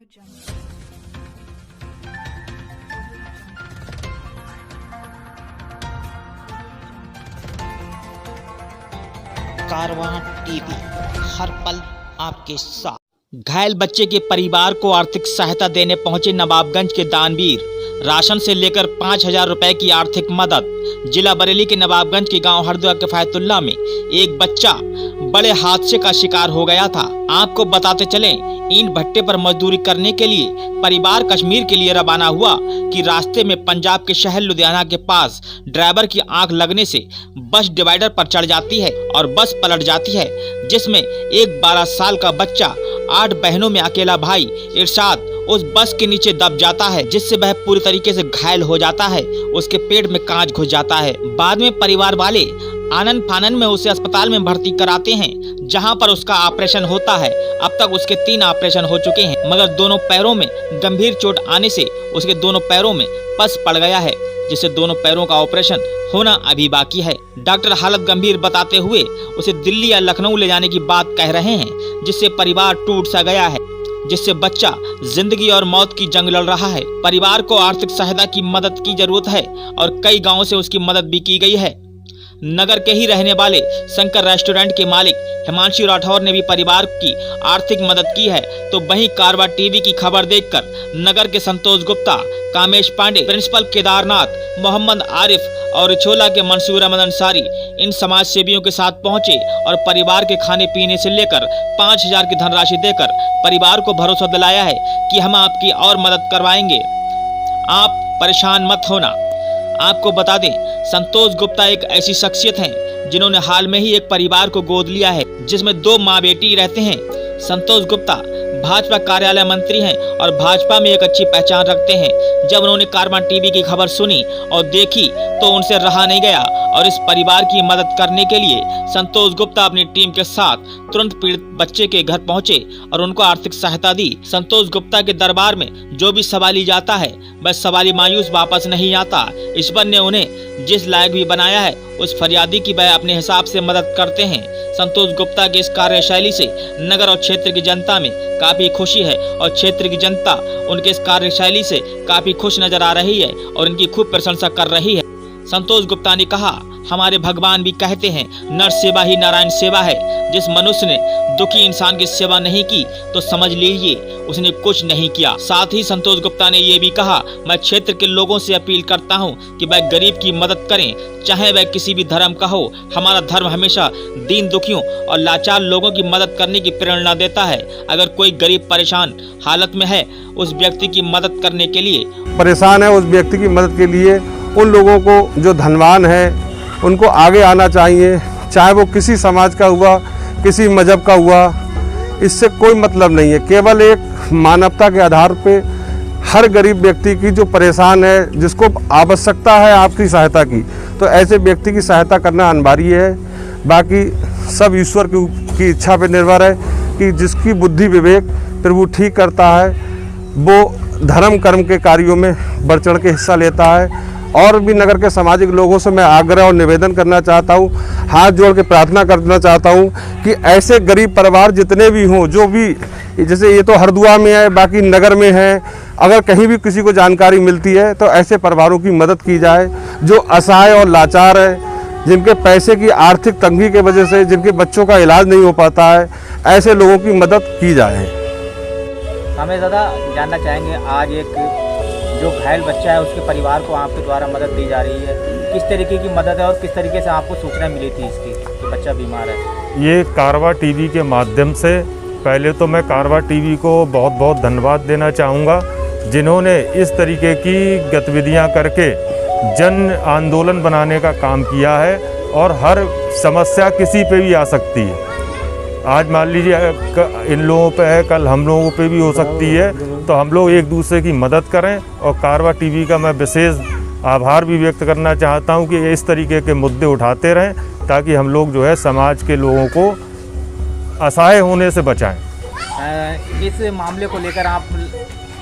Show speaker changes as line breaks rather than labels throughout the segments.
कारवां TV, हर पल आपके साथ। घायल बच्चे के परिवार को आर्थिक सहायता देने पहुंचे नवाबगंज के दानवीर। राशन से लेकर 5,000 रुपए की आर्थिक मदद। जिला बरेली के नवाबगंज के गांव हरदुआ किफायतुल्लाह में एक बच्चा बड़े हादसे का शिकार हो गया था। आपको बताते चलें, ईंट भट्टे पर मजदूरी करने के लिए परिवार कश्मीर के लिए रवाना हुआ कि रास्ते में पंजाब के शहर लुधियाना के पास ड्राइवर की आंख लगने से बस डिवाइडर पर चढ़ जाती है और बस पलट जाती है, जिसमें एक 12 साल का बच्चा 8 बहनों में अकेला भाई इरशाद उस बस के नीचे दब जाता है, जिससे वह पूरी तरीके से घायल हो जाता है। उसके पेट में कांच घुस जाता है। बाद में परिवार वाले आनन फानन में उसे अस्पताल में भर्ती कराते हैं, जहां पर उसका ऑपरेशन होता है। अब तक उसके 3 ऑपरेशन हो चुके हैं, मगर दोनों पैरों में गंभीर चोट आने से उसके दोनों पैरों में पस पड़ गया है, जिससे दोनों पैरों का ऑपरेशन होना अभी बाकी है। डॉक्टर हालत गंभीर बताते हुए उसे दिल्ली या लखनऊ ले जाने की बात कह रहे हैं, जिससे परिवार टूट सा गया है, जिससे बच्चा जिंदगी और मौत की जंग लड़ रहा है। परिवार को आर्थिक सहायता की मदद की जरूरत है और कई गांवों से उसकी मदद भी की गई है। नगर के ही रहने वाले शंकर रेस्टोरेंट के मालिक हिमांशु राठौर ने भी परिवार की आर्थिक मदद की है। तो वहीं कारवां टीवी की खबर देखकर नगर के संतोष गुप्ता, कामेश पांडे, प्रिंसिपल केदारनाथ, मोहम्मद आरिफ और रिछोला के मंसूर अहमद अंसारी इन समाज सेवियों के साथ पहुंचे और परिवार के खाने पीने से लेकर 5,000 की धनराशि देकर परिवार को भरोसा दिलाया है कि हम आपकी और मदद करवाएंगे, आप परेशान मत होना। आपको बता दें, संतोष गुप्ता एक ऐसी शख्सियत हैं जिन्होंने हाल में ही एक परिवार को गोद लिया है, जिसमें 2 माँ बेटी रहते हैं। संतोष गुप्ता भाजपा कार्यालय मंत्री हैं और भाजपा में एक अच्छी पहचान रखते हैं। जब उन्होंने कारवां टीवी की खबर सुनी और देखी तो उनसे रहा नहीं गया और इस परिवार की मदद करने के लिए संतोष गुप्ता अपनी टीम के साथ तुरंत पीड़ित बच्चे के घर पहुंचे और उनको आर्थिक सहायता दी। संतोष गुप्ता के दरबार में जो भी सवाली जाता है वह सवाली मायूस वापस नहीं आता। ईश्वर ने उन्हें जिस लायक भी बनाया है उस फरियादी की वह अपने हिसाब से मदद करते हैं। संतोष गुप्ता की इस कार्यशैली से नगर और क्षेत्र की जनता में काफी खुशी है और क्षेत्र की जनता उनके इस कार्यशैली से काफी खुश नजर आ रही है और इनकी खूब प्रशंसा कर रही है। संतोष गुप्ता ने कहा, हमारे भगवान भी कहते हैं नर सेवा ही नारायण सेवा है। जिस मनुष्य ने दुखी इंसान की सेवा नहीं की तो समझ लीजिए उसने कुछ नहीं किया। साथ ही संतोष गुप्ता ने ये भी कहा, मैं क्षेत्र के लोगों से अपील करता हूं कि वह गरीब की मदद करें, चाहे वह किसी भी धर्म का हो। हमारा धर्म हमेशा दीन दुखियों और लाचार लोगों की मदद करने की प्रेरणा देता है। अगर कोई गरीब परेशान हालत में है, उस व्यक्ति की मदद करने के लिए
परेशान है, उस व्यक्ति की मदद के लिए उन लोगों को जो धनवान है उनको आगे आना चाहिए, चाहे वो किसी समाज का हुआ, किसी मजहब का हुआ, इससे कोई मतलब नहीं है। केवल एक मानवता के आधार पे हर गरीब व्यक्ति की जो परेशान है, जिसको आवश्यकता है आपकी सहायता की, तो ऐसे व्यक्ति की सहायता करना अनिवार्य है। बाकी सब ईश्वर की इच्छा पे निर्भर है कि जिसकी बुद्धि विवेक प्रभु ठीक करता है वो धर्म कर्म के कार्यों में बढ़ चढ़ के हिस्सा लेता है। और भी नगर के सामाजिक लोगों से मैं आग्रह और निवेदन करना चाहता हूँ, हाथ जोड़ के प्रार्थना करना चाहता हूँ कि ऐसे गरीब परिवार जितने भी हों, जो भी, जैसे ये तो हरदुआ में है, बाकी नगर में है, अगर कहीं भी किसी को जानकारी मिलती है तो ऐसे परिवारों की मदद की जाए जो असहाय और लाचार है, जिनके पैसे की आर्थिक तंगी के वजह से जिनके बच्चों का इलाज नहीं हो पाता है, ऐसे लोगों की मदद की जाए।
हमें ज़्यादा जानना चाहेंगे, आज एक जो घायल बच्चा है उसके परिवार को आपके द्वारा मदद दी जा रही है, किस तरीके की मदद है और किस तरीके से आपको सूचना मिली थी इसकी कि बच्चा बीमार है?
ये कारवां टीवी के माध्यम से पहले तो मैं कारवां टीवी को बहुत बहुत धन्यवाद देना चाहूँगा, जिन्होंने इस तरीके की गतिविधियाँ करके जन आंदोलन बनाने का काम किया है और हर समस्या किसी पे भी आ सकती है। आज मान लीजिए इन लोगों पे है, कल हम लोगों पे भी हो सकती है, तो हम लोग एक दूसरे की मदद करें। और कारवां टीवी का मैं विशेष आभार भी व्यक्त करना चाहता हूं कि इस तरीके के मुद्दे उठाते रहें ताकि हम लोग जो है समाज के लोगों को असहाय होने से बचाएं।
इस मामले को लेकर आप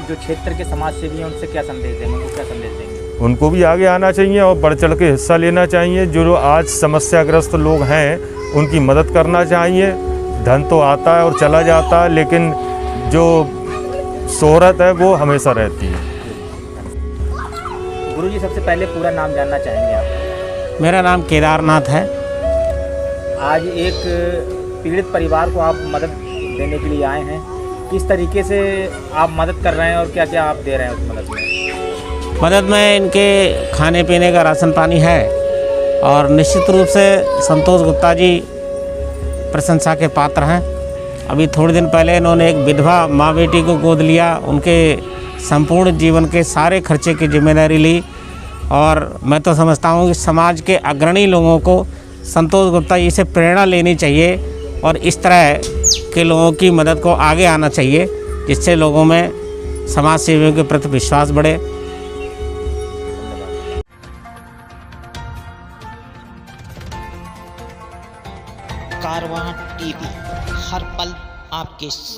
जो क्षेत्र के समाज सेवी हैं उनसे क्या संदेश देंगे, उनको क्या संदेश देंगे?
उनको भी आगे आना चाहिए और बढ़ चढ़ के हिस्सा लेना चाहिए। जो आज समस्याग्रस्त लोग हैं उनकी मदद करना चाहिए। धन तो आता है और चला जाता है, लेकिन जो शोहरत है वो हमेशा रहती है।
गुरुजी सबसे पहले पूरा नाम जानना चाहेंगे आप?
मेरा नाम केदारनाथ है।
आज एक पीड़ित परिवार को आप मदद देने के लिए आए हैं, किस तरीके से आप मदद कर रहे हैं और क्या क्या आप दे रहे हैं उस मदद में?
मदद में इनके खाने पीने का राशन पानी है और निश्चित रूप से संतोष गुप्ता जी प्रशंसा के पात्र हैं। अभी थोड़े दिन पहले इन्होंने एक विधवा माँ बेटी को गोद लिया, उनके संपूर्ण जीवन के सारे खर्चे की जिम्मेदारी ली और मैं तो समझता हूँ कि समाज के अग्रणी लोगों को संतोष गुप्ता जी से प्रेरणा लेनी चाहिए और इस तरह के लोगों की मदद को आगे आना चाहिए, जिससे लोगों में समाज सेवियों के प्रति विश्वास बढ़े।
कारवां टीवी, हर पल आपके साथ।